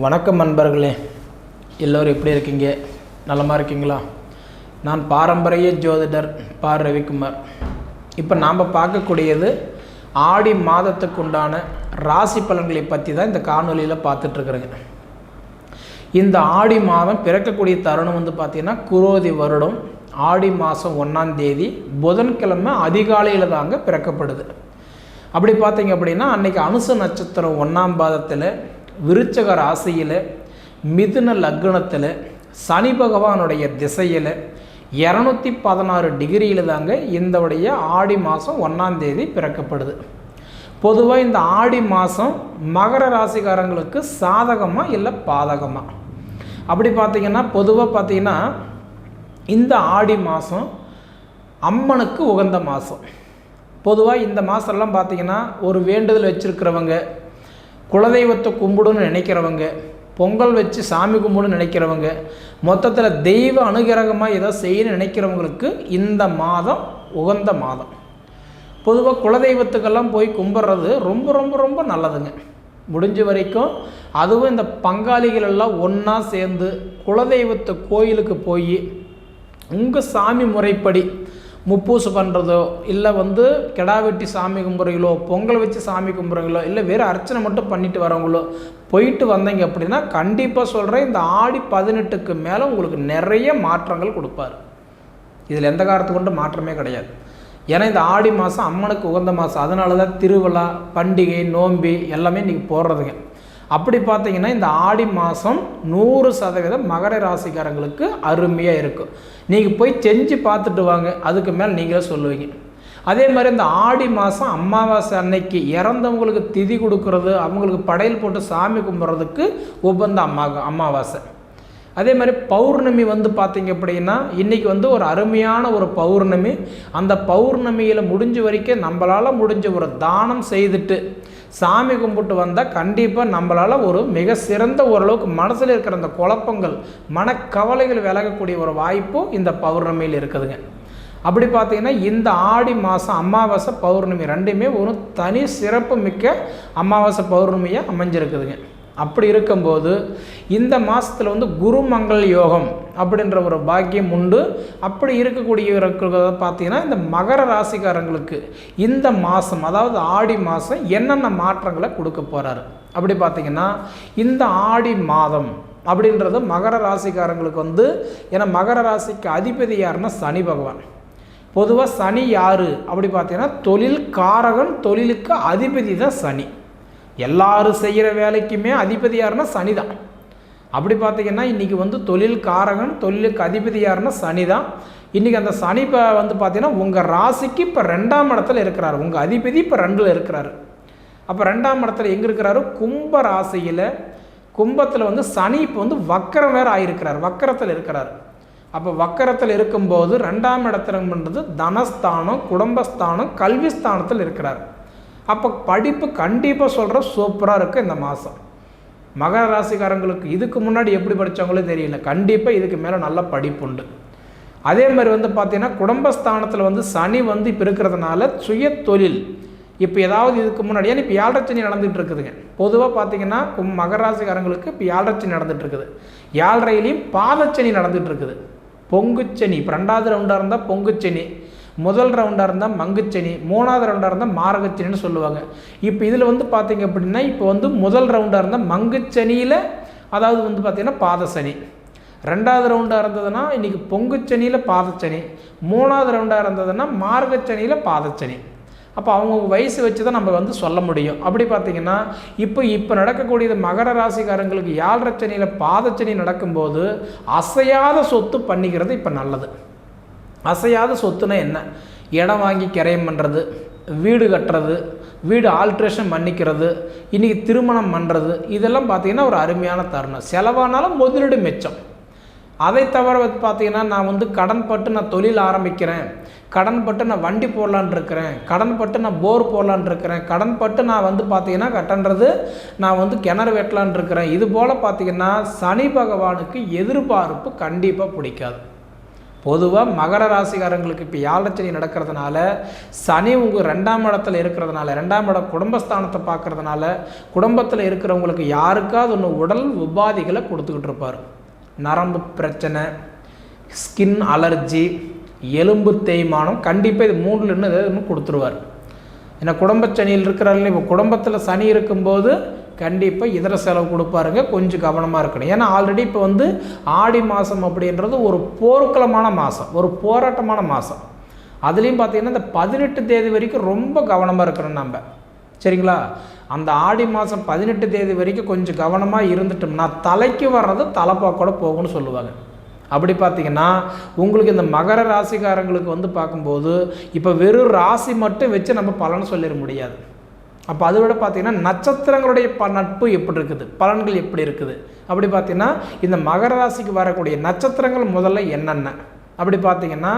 வணக்கம் நண்பர்களே, எல்லோரும் எப்படி இருக்கீங்க? நலமாக இருக்கீங்களா? நான் பாரம்பரிய ஜோதிடர் ரவிக்குமார். இப்போ நாம் பார்க்கக்கூடியது ஆடி மாதத்துக்கு உண்டான ராசி பலன்களை பற்றி தான் இந்த காணொலியில் பார்த்துட்ருக்குறேங்க. இந்த ஆடி மாதம் பிறக்கக்கூடிய தருணம் பார்த்திங்கன்னா குரோதி வருடம் ஆடி மாதம் 1ஆம் தேதி புதன்கிழமை அதிகாலையில் தாங்க பிறக்கப்படுது. அப்படி பார்த்தீங்க அப்படின்னா அன்றைக்கி அனுச நட்சத்திரம் 1ஆம் பாதத்தில் விருச்சக ராசியில் மிதுன லக்னத்தில் சனி பகவானுடைய திசையில் 216 டிகிரியில் தாங்க இந்தவுடைய ஆடி மாதம் 1ஆம் தேதி பிறக்கப்படுது. பொதுவாக இந்த ஆடி மாதம் மகர ராசிக்காரங்களுக்கு சாதகமாக இல்லை பாதகமாக அப்படி பார்த்திங்கன்னா பொதுவாக பார்த்திங்கன்னா இந்த ஆடி மாதம் அம்மனுக்கு உகந்த மாதம். பொதுவாக இந்த மாதம்லாம் பார்த்திங்கன்னா ஒரு வேண்டுதல் வச்சுருக்கிறவங்க, குலதெய்வத்தை கும்பிடுன்னு நினைக்கிறவங்க, பொங்கல் வச்சு சாமி கும்பிடுன்னு நினைக்கிறவங்க, மொத்தத்தில் தெய்வ அனுகிரகமாக ஏதோ செய்யணும்னு நினைக்கிறவங்களுக்கு இந்த மாதம் உகந்த மாதம். பொதுவாக குலதெய்வத்துக்கெல்லாம் போய் கும்பிட்றது ரொம்ப ரொம்ப ரொம்ப நல்லதுங்க. முடிஞ்ச வரைக்கும் அதுவும் இந்த பங்காளிகள் எல்லாம் ஒன்றா சேர்ந்து குலதெய்வத்தை கோயிலுக்கு போய் உங்கள் சாமி முறைப்படி முப்பூசு பண்ணுறதோ, இல்லை கிடா வெட்டி சாமி கும்பிட்றீங்களோ, பொங்கல் வச்சு சாமி கும்பிட்றீங்களோ, இல்லை வேறு அர்ச்சனை மட்டும் பண்ணிட்டு வரவங்களோ போயிட்டு வந்தீங்க அப்படின்னா கண்டிப்பாக சொல்கிறேன், இந்த ஆடி 18க்கு மேலே உங்களுக்கு நிறைய மாற்றங்கள் கொடுப்பார். இதில் எந்த காரணத்து கொண்டு மாற்றமே கிடையாது. ஏன்னா இந்த ஆடி மாதம் அம்மனுக்கு உகந்த மாதம். அதனால தான் திருவிழா, பண்டிகை, நோம்பி எல்லாமே இன்றைக்கி போடுறதுங்க. அப்படி பார்த்தீங்கன்னா இந்த ஆடி மாதம் 100% மகர ராசிக்காரங்களுக்கு அருமையாக இருக்கும். நீங்கள் போய் செஞ்சு பார்த்துட்டு வாங்க, அதுக்கு மேலே நீங்களே சொல்லுவீங்க. அதே மாதிரி இந்த ஆடி மாதம் அமாவாசை அன்னைக்கு இறந்தவங்களுக்கு திதி கொடுக்கறது, அவங்களுக்கு படையல் போட்டு சாமி கும்பிட்றதுக்கு உகந்த அமாவாசை. அதே மாதிரி பௌர்ணமி பார்த்திங்க அப்படின்னா இன்றைக்கி ஒரு அருமையான ஒரு பௌர்ணமி. அந்த பௌர்ணமியில் முடிஞ்ச வரைக்கும் நம்மளால் முடிஞ்ச ஒரு தானம் செய்துட்டு சாமி கும்பிட்டு வந்தால் கண்டிப்பாக நம்மளால் ஒரு மிக சிறந்த ஓரளவுக்கு மனசில் இருக்கிற அந்த குழப்பங்கள், மனக்கவலைகள் விலகக்கூடிய ஒரு வாய்ப்பும் இந்த பௌர்ணமியில் இருக்குதுங்க. அப்படி பார்த்திங்கன்னா இந்த ஆடி மாதம் அமாவாசை பௌர்ணமி ரெண்டுமே ஒரு தனி சிறப்பு மிக்க அமாவாசை பௌர்ணமியாக அமைஞ்சிருக்குதுங்க. அப்படி இருக்கும்போது இந்த மாதத்தில் குருமங்கள் யோகம் அப்படின்ற ஒரு பாக்கியம் உண்டு. அப்படி இருக்கக்கூடிய பார்த்தீங்கன்னா இந்த மகர ராசிக்காரங்களுக்கு இந்த மாதம், அதாவது ஆடி மாதம் என்னென்ன மாற்றங்களை கொடுக்க போகிறாரு அப்படி பார்த்திங்கன்னா இந்த ஆடி மாதம் அப்படின்றது மகர ராசிக்காரங்களுக்கு ஏன்னா மகர ராசிக்கு அதிபதி யாருன்னா சனி பகவான். பொதுவாக சனி யார் அப்படி பார்த்தீங்கன்னா தொழில் காரகன், தொழிலுக்கு அதிபதி தான் சனி. எல்லாரும் செய்கிற வேலைக்குமே அதிபதி யாருன்னா சனி தான். அப்படி பார்த்திங்கன்னா இன்றைக்கி தொழில் காரகன், தொழிலுக்கு அதிபதி யாருன்னா சனி தான். இன்றைக்கி அந்த சனி இப்போ பார்த்திங்கன்னா உங்கள் ராசிக்கு இப்போ 2ஆம் இடத்துல இருக்கிறார். உங்கள் அதிபதி இப்போ 2ல் இருக்கிறார். அப்போ 2ஆம் இடத்துல எங்கே இருக்கிறாரு? கும்ப ராசியில். கும்பத்தில் சனி இப்போ வக்கரம் வேறு ஆகியிருக்கிறார், வக்கரத்தில் இருக்கிறார். அப்போ வக்கரத்தில் இருக்கும்போது 2ஆம் இடத்துலன்றது தனஸ்தானம், குடும்பஸ்தானம், கல்விஸ்தானத்தில் இருக்கிறார். அப்போ படிப்பு கண்டிப்பாக சொல்கிற சூப்பராக இருக்குது இந்த மாதம். மகர ராசிக்காரங்களுக்கு இதுக்கு முன்னாடி எப்படி படித்தவங்களே தெரியல, கண்டிப்பாக இதுக்கு மேலே நல்ல படிப்பு உண்டு. அதே மாதிரி பார்த்திங்கன்னா குடும்பஸ்தானத்தில் சனி இப்போ இருக்கிறதுனால சுய தொழில் இப்போ ஏதாவது இதுக்கு முன்னாடி ஏன்னா இப்போ 7.5 சனி நடந்துகிட்டு இருக்குதுங்க. பொதுவாக பார்த்திங்கன்னா மகர ராசிக்காரங்களுக்கு இப்போ 7.5 சனி நடந்துகிட்டு இருக்குது. 7.5லையும் பாதச்சனி நடந்துகிட்டு இருக்குது. பொங்குச்சனி இப்போ 2வது ரவுண்டாக இருந்தால் பொங்குச்சனி, முதல் ரவுண்டாக இருந்தால் மங்குச்சனி, 3வது ரவுண்டாக இருந்தால் மாரகச்சனின்னு சொல்லுவாங்க. இப்போ இதில் பார்த்திங்க அப்படின்னா இப்போ முதல் ரவுண்டாக இருந்தால் மங்குச்சனியில், அதாவது பார்த்திங்கன்னா பாதசனி. 2வது ரவுண்டாக இருந்ததுன்னா இன்றைக்கி பொங்குச்சனியில் பாதச்சனி, 3வது ரவுண்டாக இருந்ததுன்னா மார்கச்சனியில் பாதச்சனி. அப்போ அவங்கவுங்க வயசு வச்சு தான் நம்ம சொல்ல முடியும். அப்படி பார்த்திங்கன்னா இப்போ நடக்கக்கூடியது மகர ராசிக்காரங்களுக்கு 7.5 சனியில் பாதச்சனி நடக்கும்போது அசையாத சொத்து பண்ணிக்கிறது இப்போ நல்லது. அசையாத சொத்துனா என்ன? இடம் வாங்கி கிரயம் பண்ணுறது, வீடு கட்டுறது, வீடு ஆல்ட்ரேஷன் பண்ணிக்கிறது, இன்றைக்கி திருமணம் பண்ணுறது, இதெல்லாம் பார்த்திங்கன்னா ஒரு அருமையான தருணம். செலவானாலும் முதலீடு மிச்சம். அதை தவிர பார்த்திங்கன்னா நான் கடன் பட்டு நான் தொழில் ஆரம்பிக்கிறேன், கடன் பட்டு நான் வண்டி போடலான் இருக்கிறேன், கடன் பட்டு நான் போர் போடலான் இருக்கிறேன், கடன் பட்டு நான் பார்த்திங்கன்னா கட்டன்றது நான் கிணறு வெட்டலான் இருக்கிறேன். இது போல் பார்த்திங்கன்னா சனி பகவானுக்கு எதிர்பார்ப்பு கண்டிப்பாக பிடிக்காது. பொதுவாக மகர ராசிக்காரங்களுக்கு இப்போ 7 சனி நடக்கிறதுனால, சனி உங்கள் 2ஆம் இடத்துல இருக்கிறதுனால, 2ஆம் இடம் குடும்பஸ்தானத்தை பார்க்கறதுனால, குடும்பத்தில் இருக்கிறவங்களுக்கு யாருக்காவது ஒன்று உடல் உபாதைகளை கொடுத்துக்கிட்டு இருப்பார். நரம்பு பிரச்சனை, ஸ்கின் அலர்ஜி, எலும்பு தேய்மானம், கண்டிப்பாக இது 3ல் இன்னும் கொடுத்துருவார். ஏன்னா குடும்பச்சனியில் இருக்கிறார்கள். இப்போ குடும்பத்தில் சனி இருக்கும்போது கண்டிப்பாக இதர செலவு கொடுப்பாருங்க. கொஞ்சம் கவனமாக இருக்கணும். ஏன்னா ஆல்ரெடி இப்போ ஆடி மாதம் அப்படின்றது ஒரு போர்க்களமான மாதம், ஒரு போராட்டமான மாதம். அதுலேயும் பார்த்திங்கன்னா இந்த 18 தேதி வரைக்கும் ரொம்ப கவனமாக இருக்கணும் நம்ம. சரிங்களா? அந்த ஆடி மாதம் 18 தேதி வரைக்கும் கொஞ்சம் கவனமாக இருந்துட்டோம்னா தலைக்கு வர்றது தலைப்பாக்கோட போகும்னு சொல்லுவாங்க. அப்படி பார்த்திங்கன்னா உங்களுக்கு இந்த மகர ராசிக்காரங்களுக்கு பார்க்கும்போது இப்போ வெறும் ராசி மட்டும் வச்சு நம்ம பலன் சொல்லிட முடியாது. அப்போ அதை விட பார்த்திங்கன்னா நட்சத்திரங்களுடைய நட்பு எப்படி இருக்குது, பலன்கள் எப்படி இருக்குது அப்படி பார்த்திங்கன்னா இந்த மகர ராசிக்கு வரக்கூடிய நட்சத்திரங்கள் முதல்ல என்னென்ன அப்படி பார்த்திங்கன்னா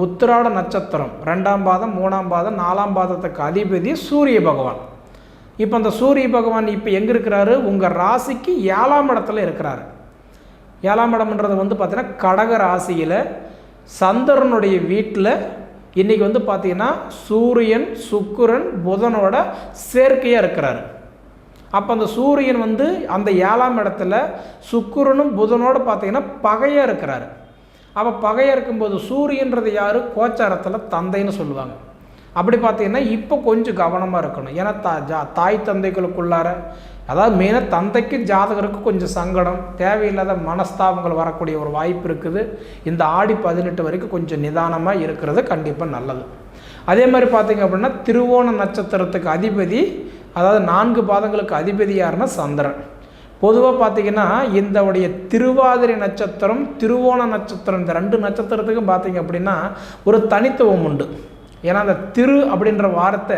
உத்திராட நட்சத்திரம் 2ஆம் பாதம், 3ஆம் பாதம், 4ஆம் பாதத்துக்கு அதிபதி சூரிய பகவான். இப்போ அந்த சூரிய பகவான் இப்போ எங்கே இருக்கிறாரு? உங்கள் ராசிக்கு 7ஆம் இடத்துல இருக்கிறாரு. 7ஆம் இடம்ன்றது பார்த்திங்கன்னா கடக ராசியில் சந்திரனுடைய வீட்டில் இன்றைக்கி பார்த்திங்கன்னா சூரியன் சுக்கிரன் புதனோட சேர்க்கையாக இருக்கிறார். அப்போ அந்த சூரியன் அந்த 7ஆம் இடத்துல சுக்கிரனும் புதனோடு பார்த்திங்கன்னா பகையாக இருக்கிறாரு. அப்போ பகையாக இருக்கும்போது சூரியன்றது யார்? கோச்சாரத்தில் தந்தைன்னு சொல்லுவாங்க. அப்படி பார்த்திங்கன்னா இப்போ கொஞ்சம் கவனமாக இருக்கணும். ஏன்னா தாய் தந்தைகளுக்குள்ளார, அதாவது மெயினாக தந்தைக்கு ஜாதகருக்கு கொஞ்சம் சங்கடம், தேவையில்லாத மனஸ்தாபங்கள் வரக்கூடிய ஒரு வாய்ப்பு இருக்குது. இந்த ஆடி 18 வரைக்கும் கொஞ்சம் நிதானமாக இருக்கிறது கண்டிப்பாக நல்லது. அதே மாதிரி பார்த்திங்க அப்படின்னா திருவோண நட்சத்திரத்துக்கு அதிபதி, அதாவது 4 பாதங்களுக்கு அதிபதி யாருன்னா சந்திரன். பொதுவாக பார்த்திங்கன்னா இந்தவுடைய திருவாதிரை நட்சத்திரம், திருவோண நட்சத்திரம், இந்த 2 நட்சத்திரத்துக்கும் பார்த்திங்க அப்படின்னா ஒரு தனித்துவம் உண்டு. ஏன்னா அந்த திரு அப்படின்ற வார்த்தை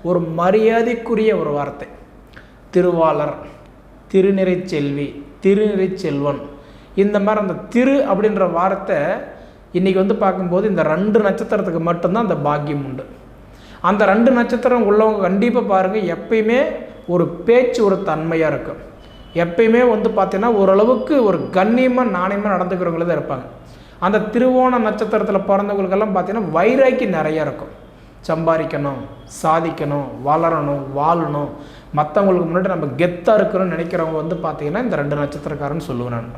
ஒரு மரியாதைக்குரிய ஒரு வார்த்தை. திருவாளர், திருநிறை செல்வி, திருநிறை செல்வன், இந்த மாதிரி அந்த திரு அப்படின்ற வார்த்தை இன்றைக்கி பார்க்கும்போது இந்த 2 நட்சத்திரத்துக்கு மட்டும்தான் அந்த பாக்கியம் உண்டு. அந்த 2 நட்சத்திரம் உள்ளவங்க கண்டிப்பாக பாருங்கள், எப்பயுமே ஒரு பேச்சு ஒரு தன்மையாக இருக்கும். எப்பயுமே பார்த்தீங்கன்னா ஓரளவுக்கு ஒரு கண்ணியமாக நாணயமாக நடந்துக்கிறவங்களே தான் இருப்பாங்க. அந்த திருவோண நட்சத்திரத்தில் பிறந்தவங்களுக்கெல்லாம் பார்த்திங்கன்னா வைராக்கியம் நிறையா இருக்கும். சம்பாதிக்கணும், சாதிக்கணும், வளரணும், வாழணும், மற்றவங்களுக்கு முன்னாடி நம்ம கெத்தாக இருக்கணும்னு நினைக்கிறவங்க பார்த்திங்கன்னா இந்த 2 நட்சத்திரக்காரன்னு சொல்லுவேன் நான்.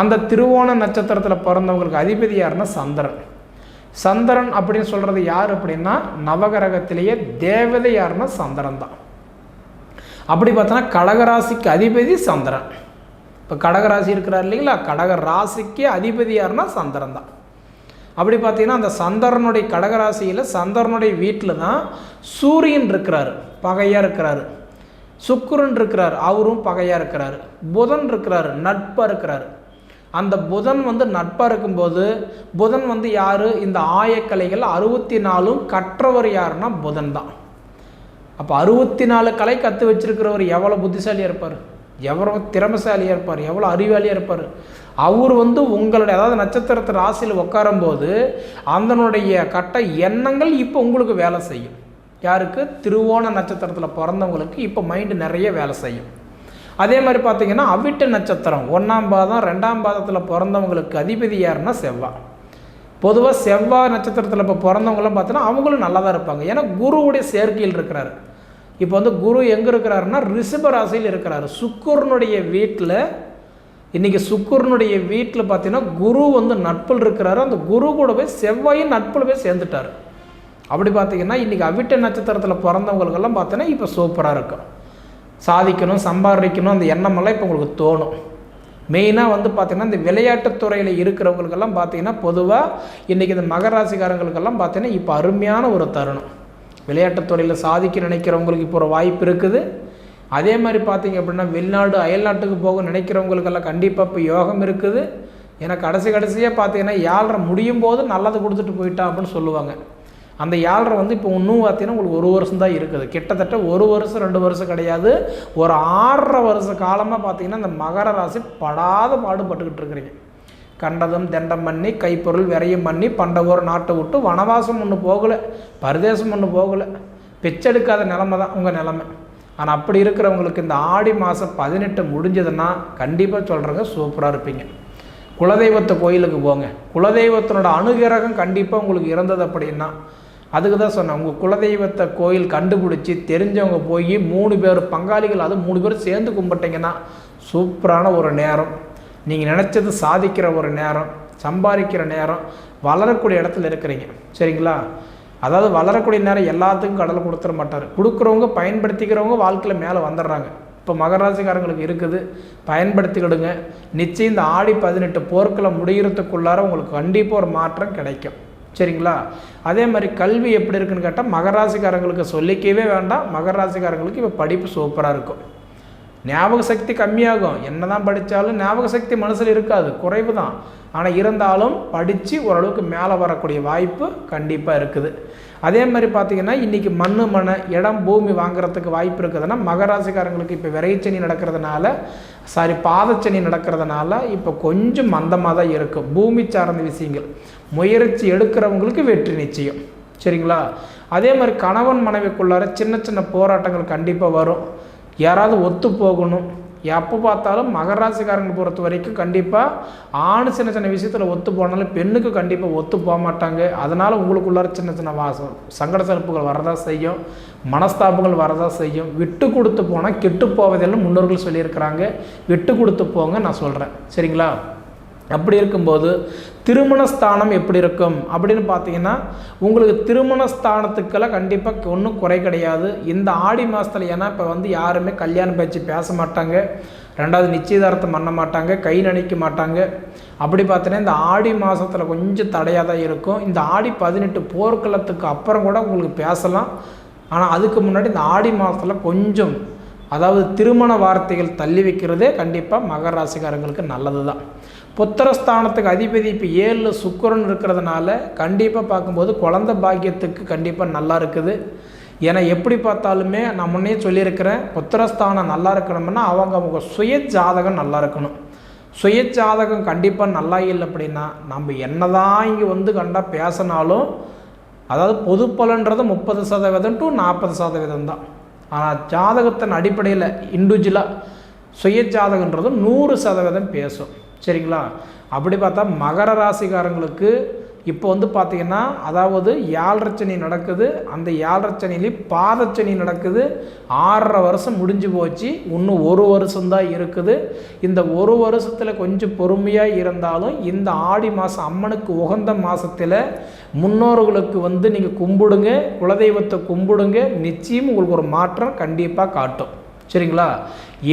அந்த திருவோண நட்சத்திரத்தில் பிறந்தவங்களுக்கு அதிபதி யாருன்னா சந்திரன். சந்திரன் அப்படின்னு சொல்கிறது யார் அப்படின்னா நவகிரகத்திலேயே தேவதை யாருன்னா சந்திரன் தான். அப்படி பார்த்தோன்னா கடகராசிக்கு அதிபதி சந்திரன். இப்போ கடகராசி இருக்கிறார் இல்லைங்களா, கடக ராசிக்கு அதிபதி யாருன்னா சந்திரன் தான். அப்படி பார்த்தீங்கன்னா அந்த சந்திரனுடைய கடகராசியில் சந்திரனுடைய வீட்டில் தான் சூரியன் இருக்கிறார், பகையாக இருக்கிறார். சுக்கிரன் இருக்கிறார், அவரும் பகையாக இருக்கிறார். புதன் இருக்கிறார், நட்பாக இருக்கிறார். அந்த புதன் நட்பாக இருக்கும்போது புதன் யார்? இந்த ஆயக்கலைகள் 64 கற்றவர் யாருன்னா புதன் தான். அப்போ 64 கலை கற்று வச்சிருக்கிறவர் எவ்வளோ புத்திசாலியாக இருப்பார், எவ்வளோ திறமைசாலியாக இருப்பார், எவ்வளோ அறிவாளியாக இருப்பார். அவர் உங்களுடைய, அதாவது நட்சத்திரத்து ராசியில் உட்காரும்போது அதனுடைய கட்ட எண்ணங்கள் இப்போ உங்களுக்கு வேலை செய்யும். யாருக்கு? திருவோண நட்சத்திரத்தில் பிறந்தவங்களுக்கு இப்போ மைண்டு நிறைய வேலை செய்யும். அதே மாதிரி பார்த்திங்கன்னா அவிட்ட நட்சத்திரம் 1ஆம் பாதம் 2ஆம் பாதத்தில் பிறந்தவங்களுக்கு அதிபதி யாருன்னா செவ்வாய். பொதுவாக செவ்வாய் நட்சத்திரத்தில் இப்போ பிறந்தவங்களாம் பார்த்தீங்கன்னா அவங்களும் நல்லா தான் இருப்பாங்க. ஏன்னா குருவுடைய சேர்க்கையில் இருக்கிறாரு. இப்போ குரு எங்கே இருக்கிறாருன்னா ரிஷப ராசியில் இருக்கிறாரு. சுக்கிரனுடைய வீட்டில், இன்றைக்கி சுக்கிரனுடைய வீட்டில் பார்த்தீங்கன்னா குரு நட்பில் இருக்கிறாரு. அந்த குரு கூட போய் செவ்வாயும் நட்பில் போய் சேர்ந்துட்டார். அப்படி பார்த்திங்கன்னா இன்றைக்கி அவிட்ட நட்சத்திரத்தில் பிறந்தவங்களுக்கெல்லாம் பார்த்தீங்கன்னா இப்போ சூப்பராக இருக்கும். சாதிக்கணும், சம்பாதிக்கணும், அந்த எண்ணமெல்லாம் இப்போ உங்களுக்கு தோணும். மெயினாக பார்த்திங்கன்னா இந்த விளையாட்டுத்துறையில் இருக்கிறவங்களுக்கெல்லாம் பார்த்திங்கன்னா பொதுவாக இன்றைக்கி இந்த மகர ராசிக்காரங்களுக்கெல்லாம் பார்த்திங்கன்னா இப்போ அருமையான ஒரு தருணம். விளையாட்டுத்துறையில் சாதிக்க நினைக்கிறவங்களுக்கு இப்போ ஒரு வாய்ப்பு இருக்குது. அதே மாதிரி பார்த்திங்க அப்படின்னா வெளிநாடு அயல்நாட்டுக்கு போக நினைக்கிறவங்களுக்கெல்லாம் கண்டிப்பாக இப்போ யோகம் இருக்குது. ஏன்னா கடைசியாக பார்த்திங்கன்னா 7.5 முடியும் போது நல்லது கொடுத்துட்டு போயிட்டான் அப்படின்னு சொல்லுவாங்க. அந்த 7.5 இப்போ இன்னும் பார்த்திங்கன்னா உங்களுக்கு 1 வருஷம் தான் இருக்குது. கிட்டத்தட்ட 1 வருஷம் 2 வருஷம் கிடையாது, ஒரு 6.5 வருஷ காலமாக பார்த்திங்கன்னா இந்த மகர ராசி படாத பாடுபட்டுக்கிட்டு இருக்கிறீங்க. கண்டதும் தண்டம் பண்ணி, கைப்பொருள் விரையும் பண்ணி, பண்டகோர் நாட்டை விட்டு வனவாசம் ஒன்று போகலை, பரதேசம் ஒன்று போகலை, பிச்செடுக்காத நிலமை தான் உங்கள் நிலமை. ஆனால் அப்படி இருக்கிறவங்களுக்கு இந்த ஆடி மாதம் 18 முடிஞ்சதுன்னா கண்டிப்பாக சொல்கிறேங்க சூப்பராக இருப்பீங்க. குலதெய்வத்தை கோயிலுக்கு போங்க. குலதெய்வத்தினோட அனுகிரகம் கண்டிப்பாக உங்களுக்கு இருந்தது அப்படின்னா, அதுக்கு தான் சொன்னேன், உங்கள் குலதெய்வத்தை கோயில் கண்டுபிடிச்சி தெரிஞ்சவங்க போய் 3 பேர் பங்காளிகள், அது 3 பேர் சேர்ந்து கும்பிட்டிங்கன்னா சூப்பரான ஒரு நேரம். நீங்கள் நினச்சது சாதிக்கிற ஒரு நேரம், சம்பாதிக்கிற நேரம், வளரக்கூடிய இடத்துல இருக்கிறீங்க. சரிங்களா? அதாவது வளரக்கூடிய நேரம் எல்லாத்துக்கும் கடவுள் கொடுத்துட மாட்டார். கொடுக்குறவங்க பயன்படுத்திக்கிறவங்க வாழ்க்கையில் மேலே வந்துடுறாங்க. இப்போ மகராசிக்காரங்களுக்கு இருக்குது, பயன்படுத்திக்கிடுங்க. நிச்சயம் இந்த ஆடி 18 போர்க்களை முடிகிறதுக்குள்ளார உங்களுக்கு கண்டிப்பாக ஒரு மாற்றம் கிடைக்கும். சரிங்களா? அதே மாதிரி கல்வி எப்படி இருக்குன்னு கேட்டால் மகராசிக்காரங்களுக்கு சொல்லிக்கவே வேண்டாம். மகராசிக்காரங்களுக்கு இப்போ படிப்பு சூப்பராக இருக்கும். ஞாபக சக்தி கம்மியாகும், என்ன தான் படித்தாலும் ஞாபக சக்தி மனசில் இருக்காது, குறைவு தான். ஆனால் இருந்தாலும் படித்து ஓரளவுக்கு மேலே வரக்கூடிய வாய்ப்பு கண்டிப்பாக இருக்குது. அதே மாதிரி பார்த்திங்கன்னா இன்றைக்கி மனை இடம் பூமி வாங்குறதுக்கு வாய்ப்பு இருக்குதுன்னா மகராசிக்காரங்களுக்கு இப்போ விரைச்சனி நடக்கிறதுனால, பாதச்சனி நடக்கிறதுனால இப்போ கொஞ்சம் மந்தமாக தான் இருக்கும். பூமி சார்ந்த விஷயங்கள் முயற்சி எடுக்கிறவங்களுக்கு வெற்றி நிச்சயம். சரிங்களா? அதே மாதிரி கணவன் மனைவிக்குள்ளார சின்ன சின்ன போராட்டங்கள் கண்டிப்பாக வரும். யாராவது ஒத்து போகணும். எப்போ பார்த்தாலும் மகராசிக்காரங்களை பொறுத்த வரைக்கும் கண்டிப்பாக ஆண் சின்ன சின்ன விஷயத்தில் ஒத்து போனாலும் பெண்ணுக்கு கண்டிப்பாக ஒத்து போக மாட்டாங்க. அதனால் உங்களுக்குள்ளார சின்ன சின்ன சங்கட சலுப்புகள் வரதான் செய்யும், மனஸ்தாபங்கள் வரதான் செய்யும். விட்டு கொடுத்து போனால் கெட்டு போவதெல்லாம் முன்னோர்கள் சொல்லியிருக்கிறாங்க. விட்டு கொடுத்து போங்க நான் சொல்கிறேன். சரிங்களா? அப்படி இருக்கும்போது திருமணஸ்தானம் எப்படி இருக்கும் அப்படின்னு பார்த்தீங்கன்னா, உங்களுக்கு திருமணஸ்தானத்துக்கெல்லாம் கண்டிப்பாக ஒன்றும் குறை கிடையாது இந்த ஆடி மாதத்தில். ஏன்னா இப்போ யாருமே கல்யாணம் பேச்சு பேச மாட்டாங்க, ரெண்டாவது நிச்சயதார்த்தம் பண்ண மாட்டாங்க, கை நணிக்க மாட்டாங்க. அப்படி பார்த்தீங்கன்னா இந்த ஆடி மாதத்தில் கொஞ்சம் தடையாக தான் இருக்கும். இந்த ஆடி 18 போர்க்களத்துக்கு அப்புறம் கூட உங்களுக்கு பேசலாம். ஆனால் அதுக்கு முன்னாடி இந்த ஆடி மாதத்தில் கொஞ்சம், அதாவது திருமண வார்த்தைகள் தள்ளி வைக்கிறதே கண்டிப்பாக மகர ராசிக்காரங்களுக்கு நல்லது தான். புத்திரஸ்தானத்துக்கு அதிபதி இப்போ 7 சுக்கிரன் இருக்கிறதுனால கண்டிப்பாக பார்க்கும்போது குழந்தை பாக்கியத்துக்கு கண்டிப்பாக நல்லா இருக்குது. ஏன்னா எப்படி பார்த்தாலுமே நான் முன்னே சொல்லியிருக்கிறேன், புத்திரஸ்தானம் நல்லா இருக்கணும்னா அவங்க சுய ஜாதகம் நல்லா இருக்கணும். சுய ஜாதகம் கண்டிப்பாக நல்லா இல்லை அப்படின்னா நம்ம என்ன தான் இங்கே கண்டா பேசினாலும், அதாவது பொது பலன்றது 30% to 40% தான். ஆனால் ஜாதகத்தின் அடிப்படையில் இண்டிவிஜுவலாக சுய ஜாதகன்றது 100% பேசும். சரிங்களா? அப்படி பார்த்தா மகர ராசிக்காரங்களுக்கு இப்போ பார்த்திங்கன்னா, அதாவது 7.5 சனி நடக்குது. அந்த 7.5 சனிலையும் பாதச்சனி நடக்குது. 6.5 வருஷம் முடிஞ்சு போச்சு, இன்னும் 1 வருஷம்தான் இருக்குது. இந்த 1 வருஷத்தில் கொஞ்சம் பொறுமையாக இருந்தாலும் இந்த ஆடி மாதம் அம்மனுக்கு உகந்த மாதத்தில் முன்னோர்களுக்கு நீங்கள் கும்பிடுங்க, குலதெய்வத்தை கும்பிடுங்க. நிச்சயம் உங்களுக்கு ஒரு மாற்றம் கண்டிப்பாக காட்டும். சரிங்களா?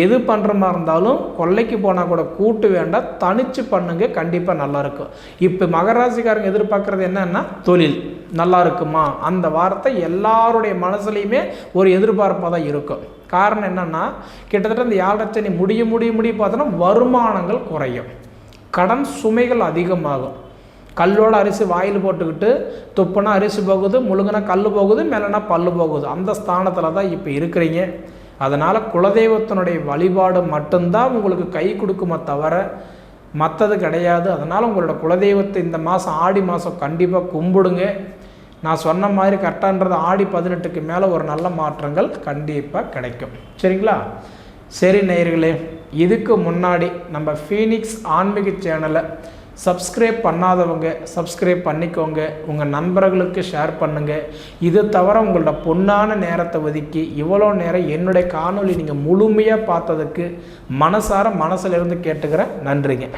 எது பண்ணுற மாதிரி இருந்தாலும் கொள்ளைக்கு போனால் கூட கூட்டு வேண்டாம், தனிச்சு பண்ணுங்க, கண்டிப்பாக நல்லாயிருக்கும். இப்போ மகராசிக்காரங்க எதிர்பார்க்குறது என்னன்னா, தொழில் நல்லா இருக்குமா? அந்த வார்த்தை எல்லாருடைய மனசுலையுமே ஒரு எதிர்பார்ப்பாக தான் இருக்கும். காரணம் என்னென்னா, கிட்டத்தட்ட இந்த 7.5 சனி முடிய பார்த்தோன்னா வருமானங்கள் குறையும், கடன் சுமைகள் அதிகமாகும். கல்லோட அரிசி வாயில் போட்டுக்கிட்டு துப்புனா அரிசி போகுது, முழுங்கினா கல் போகுது, மேலேனா பல்லு போகுது. அந்த ஸ்தானத்தில் தான் இப்போ இருக்கிறீங்க. அதனால் குலதெய்வத்தினுடைய வழிபாடு மட்டும்தான் உங்களுக்கு கை கொடுக்குமே தவிர மற்றது கிடையாது. அதனால் உங்களோட குலதெய்வத்தை இந்த மாதம் ஆடி மாதம் கண்டிப்பாக கும்பிடுங்க. நான் சொன்ன மாதிரி கரெக்டான்றது ஆடி 18க்கு மேலே ஒரு நல்ல மாற்றங்கள் கண்டிப்பாக கிடைக்கும். சரிங்களா? சரி நேயர்களே, இதுக்கு முன்னாடி நம்ம ஃபீனிக்ஸ் ஆன்மீக சேனலை சப்ஸ்கிரைப் பண்ணாதவங்க சப்ஸ்கிரைப் பண்ணிக்கோங்க, உங்கள் நண்பர்களுக்கு ஷேர் பண்ணுங்கள். இது தவிர உங்களோட பொன்னான நேரத்தை ஒதுக்கி இவ்வளோ நேரம் என்னுடைய காணொளி நீங்கள் முழுமையாக பார்த்ததுக்கு மனசிலிருந்து கேட்டுக்கிறேன். நன்றிங்க.